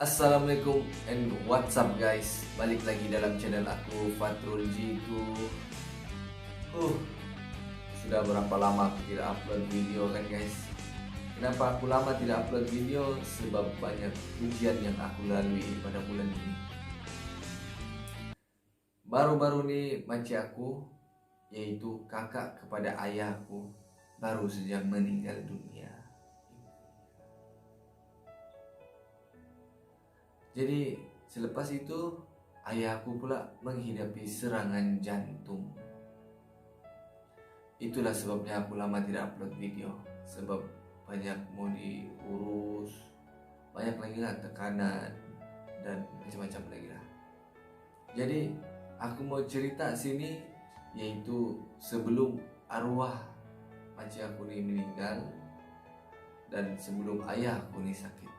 Assalamualaikum and what's up guys. Balik lagi dalam channel aku, Fatrul G2. Sudah berapa lama aku tidak upload video kan guys. Kenapa aku lama tidak upload video? Sebab banyak ujian yang aku lalui pada bulan ini. Baru-baru ini makcik aku, yaitu kakak kepada ayahku, baru saja meninggal dunia. Jadi selepas itu ayahku pula menghidapi serangan jantung. Itulah sebabnya aku lama tidak upload video. Sebab banyak mau diurus, banyak lagi lah tekanan dan macam-macam lagi lah. Jadi aku mau cerita sini, yaitu sebelum arwah makcik aku ni meninggal dan sebelum ayahku ni sakit.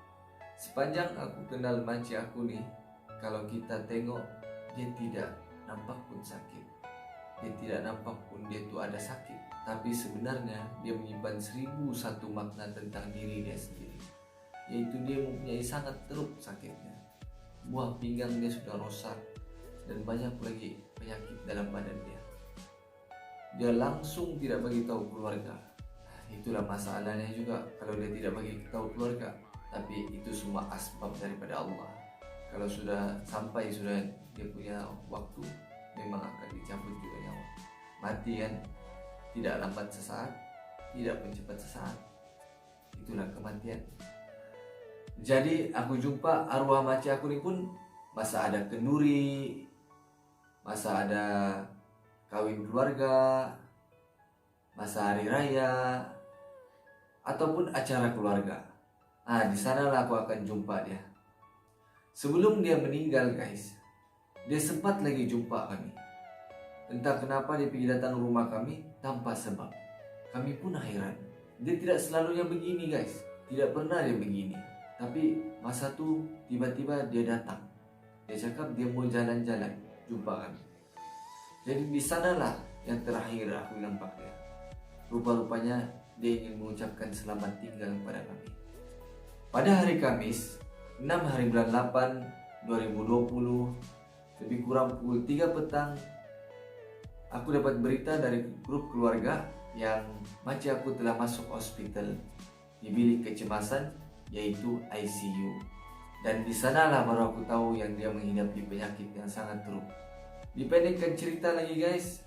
Sepanjang aku kenal makcik aku nih, kalau kita tengok dia tidak nampak pun sakit, dia tidak nampak pun dia tuh ada sakit, tapi sebenarnya dia menyimpan 1001 makna tentang diri dia sendiri, yaitu dia mempunyai sangat teruk sakitnya, buah pinggang dia sudah rosak dan banyak lagi penyakit dalam badan dia. Dia langsung tidak bagi tahu keluarga. Itulah masalahnya juga kalau dia tidak bagi tahu keluarga. Tapi itu semua asbab daripada Allah. Kalau sudah sampai, sudah dia punya waktu, memang akan dicabut juga nyawa. Mati kan, tidak lambat sesaat, tidak pun cepat sesaat. Itulah kematian. Jadi aku jumpa arwah makcik aku ni pun masa ada kenduri, masa ada kawin keluarga, masa hari raya, ataupun acara keluarga. Di sanalah aku akan jumpa dia. Sebelum dia meninggal guys, dia sempat lagi jumpa kami. Entah kenapa dia pergi datang rumah kami tanpa sebab. Kami pun heran. Dia tidak selalunya begini guys. Tidak pernah dia begini. Tapi masa tu tiba-tiba dia datang. Dia cakap dia mau jalan-jalan, jumpa kami. Jadi di sanalah yang terakhir aku nampak dia. Rupa-rupanya dia ingin mengucapkan selamat tinggal kepada kami. Pada hari Kamis, 6 hari bulan 8, 2020, lebih kurang pukul 3 petang, aku dapat berita dari grup keluarga yang makcik aku telah masuk hospital di bilik kecemasan, yaitu ICU. Dan di sanalah baru aku tahu yang dia menghidapi penyakit yang sangat teruk. Dipendekkan cerita lagi guys,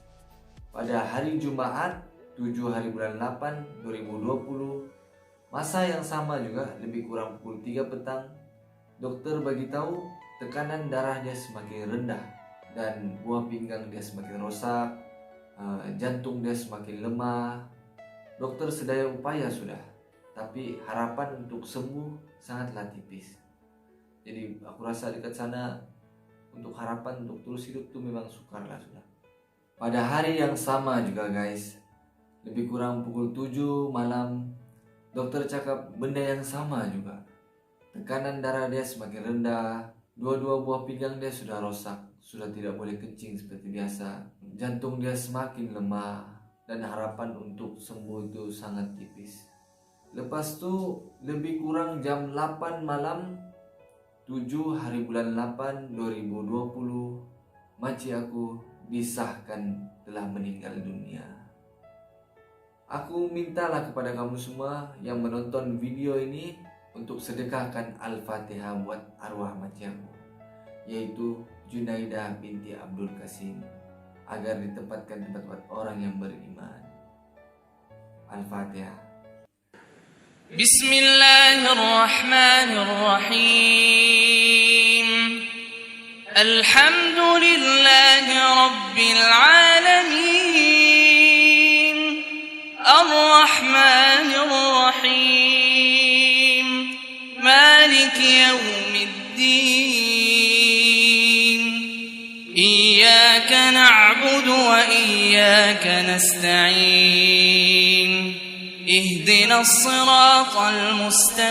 pada hari Jumat, 7 hari bulan 8, 2020, masa yang sama juga, lebih kurang pukul 3 petang, dokter bagi tahu tekanan darah dia semakin rendah dan buah pinggang dia semakin rosak, jantung dia semakin lemah. Dokter sedaya upaya sudah, tapi harapan untuk sembuh sangatlah tipis. Jadi aku rasa dekat sana untuk harapan untuk terus hidup tuh memang sukarlah sudah. Pada hari yang sama juga guys, lebih kurang pukul 7 malam, dokter cakap benda yang sama juga. Tekanan darah dia semakin rendah, dua-dua buah pinggang dia sudah rosak, sudah tidak boleh kencing seperti biasa. Jantung dia semakin lemah dan harapan untuk sembuh itu sangat tipis. Lepas tu lebih kurang jam 8 malam, 7 hari bulan 8 2020, makcik aku disahkan telah meninggal dunia. Aku mintalah kepada kamu semua yang menonton video ini untuk sedekahkan Al-Fatihah buat arwah makcik aku, yaitu Junaidah binti Abdul Qasim, agar ditempatkan di tempat orang yang beriman. Al-Fatihah. Bismillahirrahmanirrahim. Alhamdulillahi Rabbil Alamin. الرحمن الرحيم مالك يوم الدين إياك نعبد وإياك نستعين اهدنا الصراط المستقيم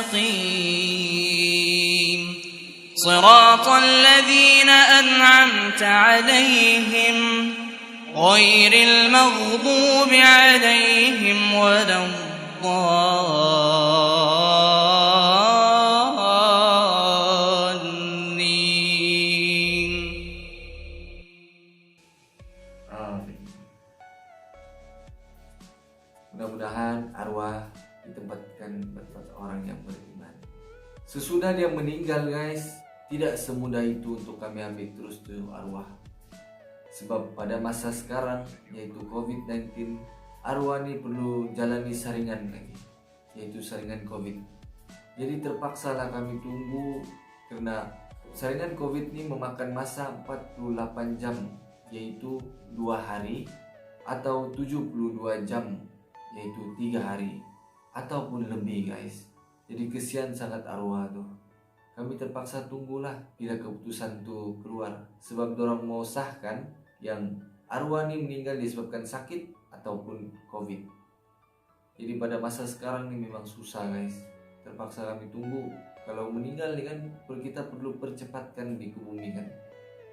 صراط الذين أنعمت عليهم غير المغضوب عليهم ولا الضالين. sesudah dia meninggal guys, tidak semudah itu untuk kami ambil terus tuh arwah. Sebab pada masa sekarang yaitu COVID-19, arwah ini perlu jalani saringan lagi, yaitu saringan COVID. Jadi terpaksalah kami tunggu karena saringan COVID ini memakan masa 48 jam, yaitu 2 hari, atau 72 jam, yaitu 3 hari, ataupun lebih guys. Jadi kesian sangat arwah tuh. Kami terpaksa tunggulah bila keputusan tuh keluar. Sebab dorang mau sahkan yang arwah ini meninggal disebabkan sakit ataupun COVID. Jadi pada masa sekarang ini memang susah guys. Terpaksa kami tunggu. Kalau meninggal nih kan kita perlu percepatkan dikebumikan.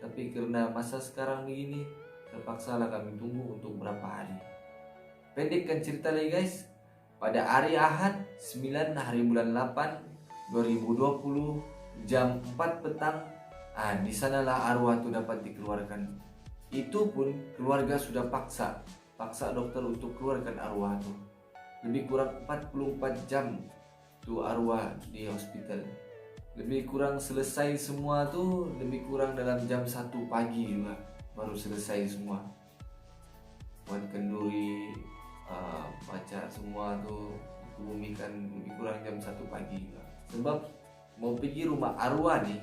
Tapi karena masa sekarang begini, terpaksalah kami tunggu untuk berapa hari. Pendekkan cerita lagi guys. Pada hari Ahad 9 hari bulan 8 2020 jam 4 petang, di sanalah arwah itu dapat dikeluarkan. Itu pun keluarga sudah paksa dokter untuk keluarkan arwah itu. Lebih kurang 44 jam tuh arwah di hospital. Lebih kurang selesai semua tuh lebih kurang dalam jam 1 pagi juga baru selesai semua. Buat kenduri, baca semua tuh dikebumikan lebih kurang jam 1 pagi juga. Sebab mau pergi rumah arwah nih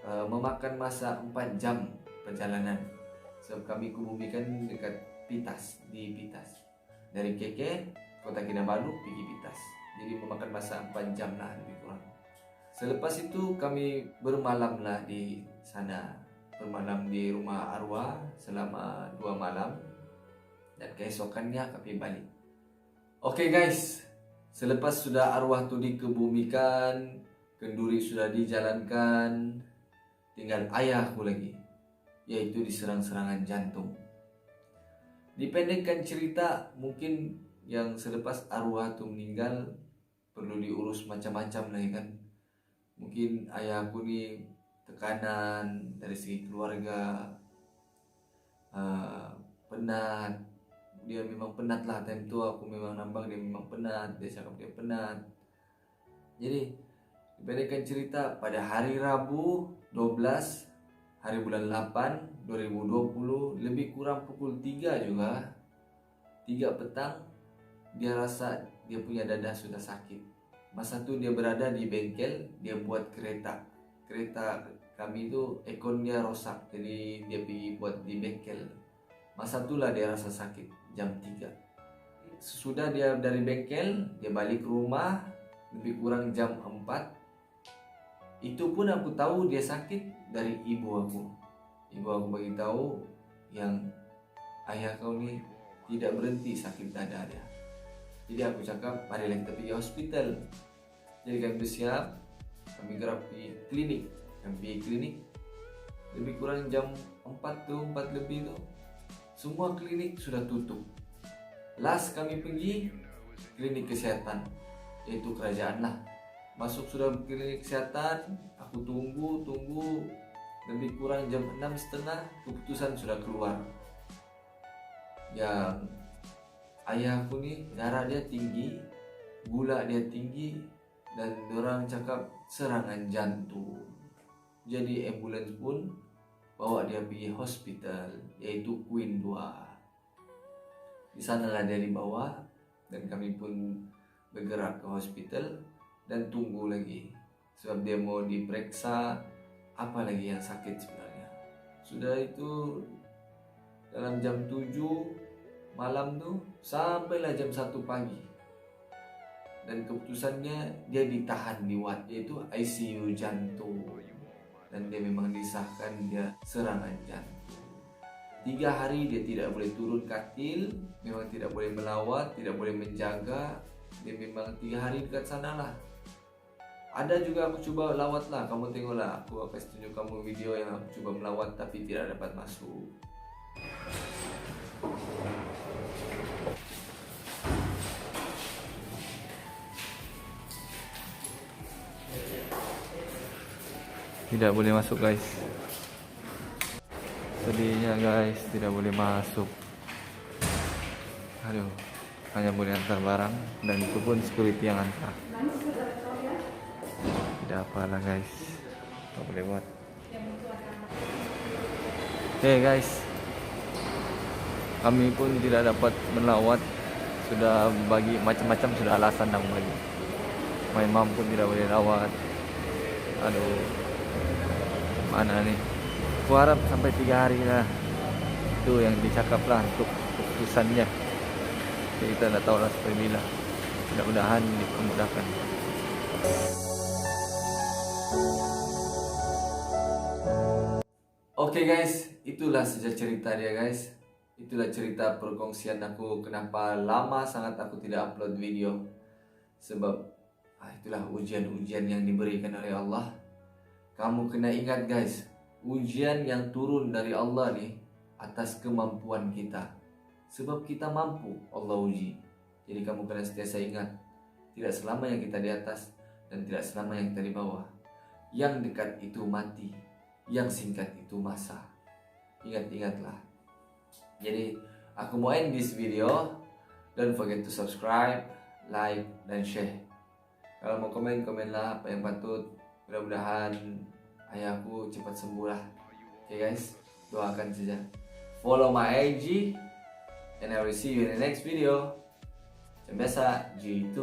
memakan masa 4 jam perjalanan. Sebab kami kebumikan dekat Pitas, di Pitas. Dari Keke, Kota Kinabalu pergi Pitas. Jadi memakan masa 4 jam lah lebih kurang. Selepas itu kami bermalam lah di sana. Bermalam di rumah arwah selama 2 malam. Dan keesokannya kami balik. Oke guys, selepas sudah arwah itu dikebumikan, kenduri sudah dijalankan, tinggal ayahku lagi, yaitu diserang serangan jantung. Dipendekkan cerita, mungkin yang selepas arwah itu meninggal perlu diurus macam-macam lagi kan. Mungkin ayahku nih tekanan dari segi keluarga, penat. Dia memang penat lah time itu, aku memang nampak dia memang penat, dia cakap dia penat. Jadi dipendekkan cerita, pada hari Rabu 12 hari bulan 8 2020 lebih kurang pukul 3 juga, 3 petang, dia rasa dia punya dada sudah sakit. Masa itu dia berada di bengkel, dia buat kereta kami itu ekornya rosak, jadi dia pergi buat di bengkel. Masa itulah dia rasa sakit jam 3. Sesudah dia dari bengkel, dia balik ke rumah lebih kurang jam 4. Itu pun aku tahu dia sakit dari ibu aku. Ibu aku bagi tahu yang ayah kau ni tidak berhenti sakit dada dia. Jadi aku cakap, marilah kita pergi hospital. Jadi kami bersiap, kami gerak pergi klinik. Kami pergi klinik lebih kurang jam 4 lebih tuh. Semua klinik sudah tutup. Last kami pergi klinik kesehatan, yaitu kerajaan lah. Masuk sudah klinik kesehatan, aku tunggu lebih kurang jam 6.30 keputusan sudah keluar. Yang ayahku nih darah dia tinggi, gula dia tinggi, dan orang cakap serangan jantung. Jadi ambulans pun bawa dia pergi hospital, yaitu Queen 2. Di sanalah dia dibawa dan kami pun bergerak ke hospital dan tunggu lagi. Sebab dia mau diperiksa apa lagi yang sakit sebenarnya. Sudah itu dalam jam 7 malam tuh sampailah jam 1 pagi. Dan keputusannya dia ditahan di ward, yaitu ICU jantung. Dan dia memang disahkan dia serangan jantung. 3 hari dia tidak boleh turun katil, memang tidak boleh melawat, tidak boleh menjaga. Dia memang 3 hari dekat sana lah. Ada juga aku coba lawat lah, kamu tengoklah, aku akan tunjuk kamu video yang aku coba melawat tapi tidak dapat masuk. Tidak boleh masuk guys. Sedihnya guys, tidak boleh masuk. Aduh, hanya boleh antar barang dan itu pun security yang antar. tidak apalah guys, tak boleh buat. Oke guys, kami pun tidak dapat melawat, sudah bagi macam-macam, sudah alasan dah bagi. My mom pun tidak boleh lawat. Aduh, mana nih? Aku harap sampai 3 hari lah. Itu yang dicakap lah untuk keputusannya. Jadi kita tidak tahu lah sampai bila. Mudah-mudahan dipermudahkan. Oke guys, itulah saja cerita dia guys. Itulah cerita perkongsian aku kenapa lama sangat aku tidak upload video. Sebab itulah ujian-ujian yang diberikan oleh Allah. Kamu kena ingat guys, ujian yang turun dari Allah nih atas kemampuan kita. Sebab kita mampu, Allah uji. Jadi kamu kena sentiasa ingat, tidak selama yang kita di atas dan tidak selama yang kita di bawah. Yang dekat itu mati, yang singkat itu masa. Ingat-ingatlah. Jadi aku mau end this video. Don't forget to subscribe, like, dan share. Kalau mau komen, komenlah apa yang patut. Mudah-mudahan ayahku cepat sembuh lah. Oke guys, doakan saja. Follow my IG, and I will see you in the next video. Macam biasa, G2.